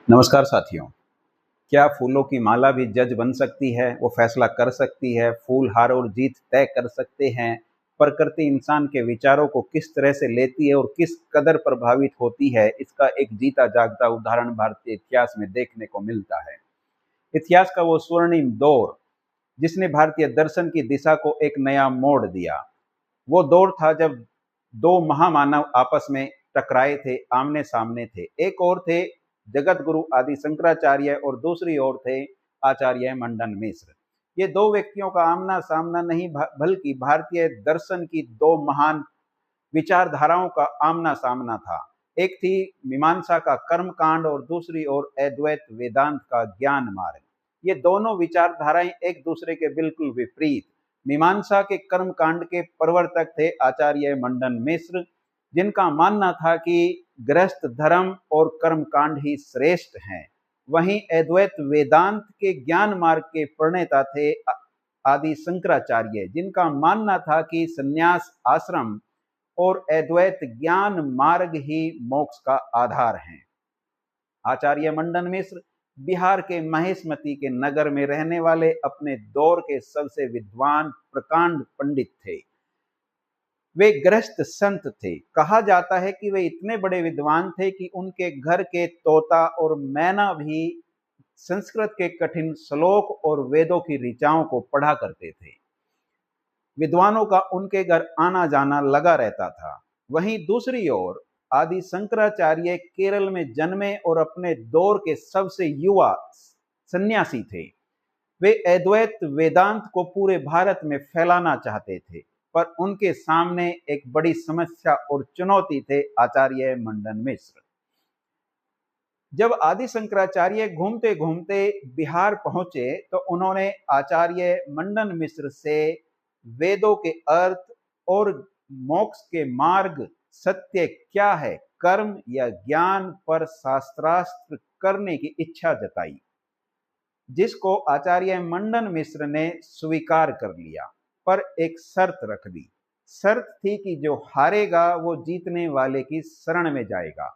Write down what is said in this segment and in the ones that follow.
नमस्कार साथियों। क्या फूलों की माला भी जज बन सकती है? वो फैसला कर सकती है, फूल हार और जीत तय कर सकते हैं। प्रकृति इंसान के विचारों को किस तरह से लेती है और किस कदर प्रभावित होती है, इसका एक जीता जागता उदाहरण भारतीय इतिहास में देखने को मिलता है। इतिहास का वो स्वर्णिम दौर जिसने भारतीय दर्शन की दिशा को एक नया मोड़ दिया। वो दौर था जब दो महामानव आपस में टकराए थे, आमने सामने थे। एक और थे जगत गुरु आदि शंकराचार्य और दूसरी ओर थे आचार्य मंडन मिश्र। ये दो व्यक्तियों का आमना सामना नहीं बल्कि भारतीय दर्शन की दो महान विचारधाराओं का आमना सामना था। एक थी मीमांसा का कर्म कांड और दूसरी ओर अद्वैत वेदांत का ज्ञान मार्ग। ये दोनों विचारधाराएं एक दूसरे के बिल्कुल विपरीत। मीमांसा के कर्म कांड के प्रवर्तक थे आचार्य मंडन मिश्र, जिनका मानना था कि गृहस्थ धर्म और कर्म कांड ही श्रेष्ठ हैं। वहीं अद्वैत वेदांत के ज्ञान मार्ग के प्रणेता थे आदि शंकराचार्य, जिनका मानना था कि संन्यास आश्रम और अद्वैत ज्ञान मार्ग ही मोक्ष का आधार है। आचार्य मंडन मिश्र बिहार के महेशमती के नगर में रहने वाले अपने दौर के सबसे विद्वान प्रकांड पंडित थे। वे गृहस्थ संत थे। कहा जाता है कि वे इतने बड़े विद्वान थे कि उनके घर के तोता और मैना भी संस्कृत के कठिन श्लोक और वेदों की ऋचाओं को पढ़ा करते थे। विद्वानों का उनके घर आना जाना लगा रहता था। वहीं दूसरी ओर आदि शंकराचार्य केरल में जन्मे और अपने दौर के सबसे युवा सन्यासी थे। वे अद्वैत वेदांत को पूरे भारत में फैलाना चाहते थे, पर उनके सामने एक बड़ी समस्या और चुनौती थे आचार्य मंडन मिश्र। जब आदि शंकराचार्य घूमते घूमते बिहार पहुंचे तो उन्होंने आचार्य मंडन मिश्र से वेदों के अर्थ और मोक्ष के मार्ग सत्य क्या है, कर्म या ज्ञान पर शास्त्रार्थ करने की इच्छा जताई, जिसको आचार्य मंडन मिश्र ने स्वीकार कर लिया, पर एक शर्त रख दी। शर्त थी कि जो हारेगा वो जीतने वाले की शरण में जाएगा।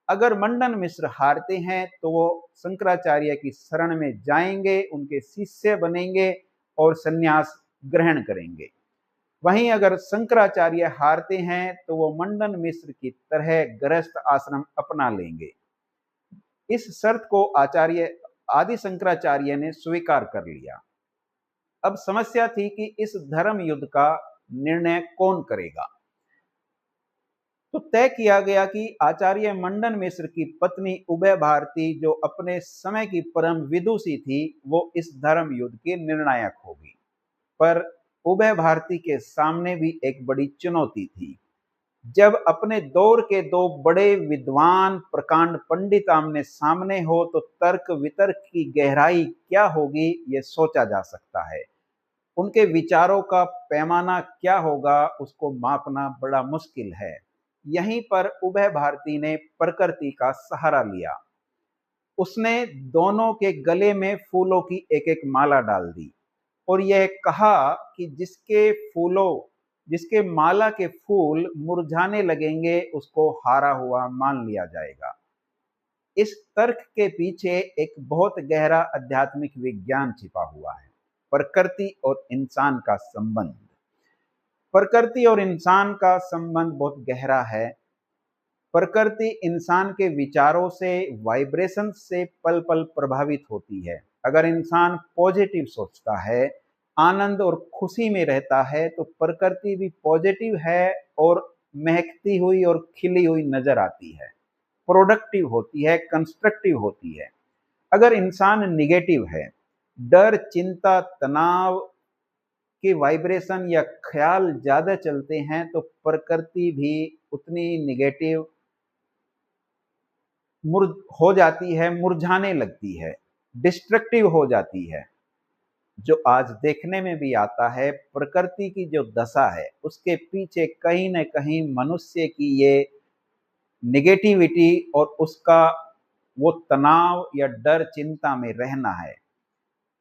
अगर मंडन मिश्र हारते हैं तो वो शंकराचार्य की शरण में जाएंगे, उनके शिष्य बनेंगे और संन्यास ग्रहण करेंगे। वहीं अगर शंकराचार्य हारते हैं तो वो मंडन मिश्र की तरह गृहस्थ आश्रम अपना लेंगे। इस शर्त को आचार्य आदि शंकराचार्य ने स्वीकार कर लिया। अब समस्या थी कि इस धर्म युद्ध का निर्णय कौन करेगा। तो तय किया गया कि आचार्य मंडन मिश्र की पत्नी उभय भारती, जो अपने समय की परम विदुषी थी, वो इस धर्म युद्ध की निर्णायक होगी। पर उभय भारती के सामने भी एक बड़ी चुनौती थी। जब अपने दौर के दो बड़े विद्वान प्रकांड पंडित आमने सामने हो तो तर्क वितर्क की गहराई क्या होगी, ये सोचा जा सकता है। उनके विचारों का पैमाना क्या होगा, उसको मापना बड़ा मुश्किल है। यहीं पर उभय भारती ने प्रकृति का सहारा लिया। उसने दोनों के गले में फूलों की एक एक माला डाल दी और यह कहा कि जिसके माला के फूल मुरझाने लगेंगे उसको हारा हुआ मान लिया जाएगा। इस तर्क के पीछे एक बहुत गहरा आध्यात्मिक विज्ञान छिपा हुआ है। प्रकृति और इंसान का संबंध। प्रकृति और इंसान का संबंध बहुत गहरा है। प्रकृति इंसान के विचारों से, वाइब्रेशन से पल पल प्रभावित होती है। अगर इंसान पॉजिटिव सोचता है, आनंद और खुशी में रहता है, तो प्रकृति भी पॉजिटिव है और महकती हुई और खिली हुई नजर आती है, प्रोडक्टिव होती है, कंस्ट्रक्टिव होती है। अगर इंसान निगेटिव है, डर, चिंता, तनाव के वाइब्रेशन या ख्याल ज्यादा चलते हैं, तो प्रकृति भी उतनी निगेटिव हो जाती है, मुरझाने लगती है, डिस्ट्रक्टिव हो जाती है। जो आज देखने में भी आता है, प्रकृति की जो दशा है उसके पीछे कहीं न कहीं मनुष्य की ये निगेटिविटी और उसका वो तनाव या डर, चिंता में रहना है,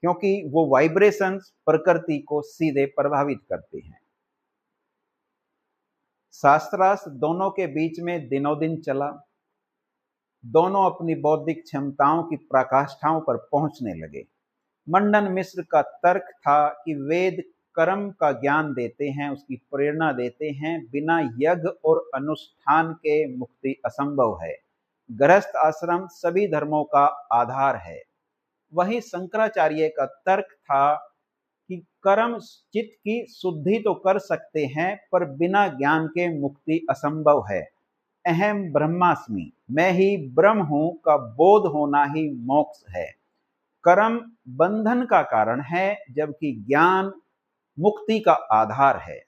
क्योंकि वो वाइब्रेशंस प्रकृति को सीधे प्रभावित करते हैं। शास्त्रार्थ दोनों के बीच में दिनों दिन चला। दोनों अपनी बौद्धिक क्षमताओं की पराकाष्ठाओं पर पहुंचने लगे। मंडन मिश्र का तर्क था कि वेद कर्म का ज्ञान देते हैं, उसकी प्रेरणा देते हैं, बिना यज्ञ और अनुष्ठान के मुक्ति असंभव है। गृहस्थ आश्रम सभी धर्मों का आधार है। वही शंकराचार्य का तर्क था कि कर्म चित्त की शुद्धि तो कर सकते हैं, पर बिना ज्ञान के मुक्ति असंभव है। अहम ब्रह्मास्मि, मैं ही ब्रह्म हूं का बोध होना ही मोक्ष है। कर्म बंधन का कारण है, जबकि ज्ञान मुक्ति का आधार है।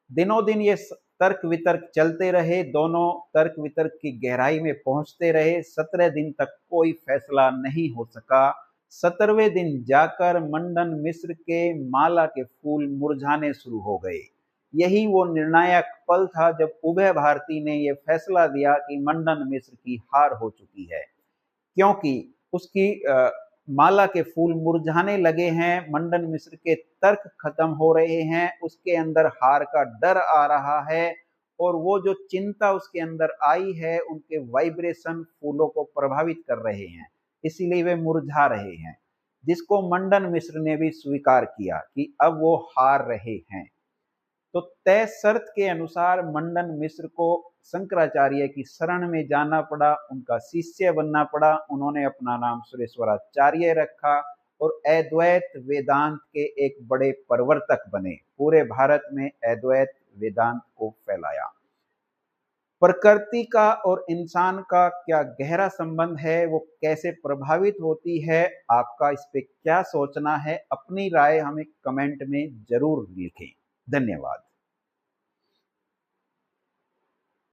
दिनों दिन ये तर्क वितर्क चलते रहे, दोनों तर्क वितर्क की गहराई में पहुंचते रहे। 17 दिन तक कोई फैसला नहीं हो सका। 17वें दिन जाकर मंडन मिश्र के माला के फूल मुरझाने शुरू हो गए। यही वो निर्णायक पल था जब उभय भारती ने यह फैसला दिया कि मंडन मिश्र की हार हो चुकी है, क्योंकि उसकी माला के फूल मुरझाने लगे हैं, मंडन मिश्र के तर्क खत्म हो रहे हैं, उसके अंदर हार का डर आ रहा है, और वो जो चिंता उसके अंदर आई है, उनके वाइब्रेशन फूलों को प्रभावित कर रहे हैं, इसीलिए वे मुरझा रहे हैं, जिसको मंडन मिश्र ने भी स्वीकार किया कि अब वो हार रहे हैं। तो तय शर्त के अनुसार मंडन मिश्र को शंकराचार्य की शरण में जाना पड़ा, उनका शिष्य बनना पड़ा। उन्होंने अपना नाम सुरेश्वराचार्य रखा और अद्वैत वेदांत के एक बड़े प्रवर्तक बने। पूरे भारत में अद्वैत वेदांत को फैलाया। प्रकृति का और इंसान का क्या गहरा संबंध है, वो कैसे प्रभावित होती है, आपका इस पे क्या सोचना है, अपनी राय हमें कमेंट में जरूर लिखें। धन्यवाद।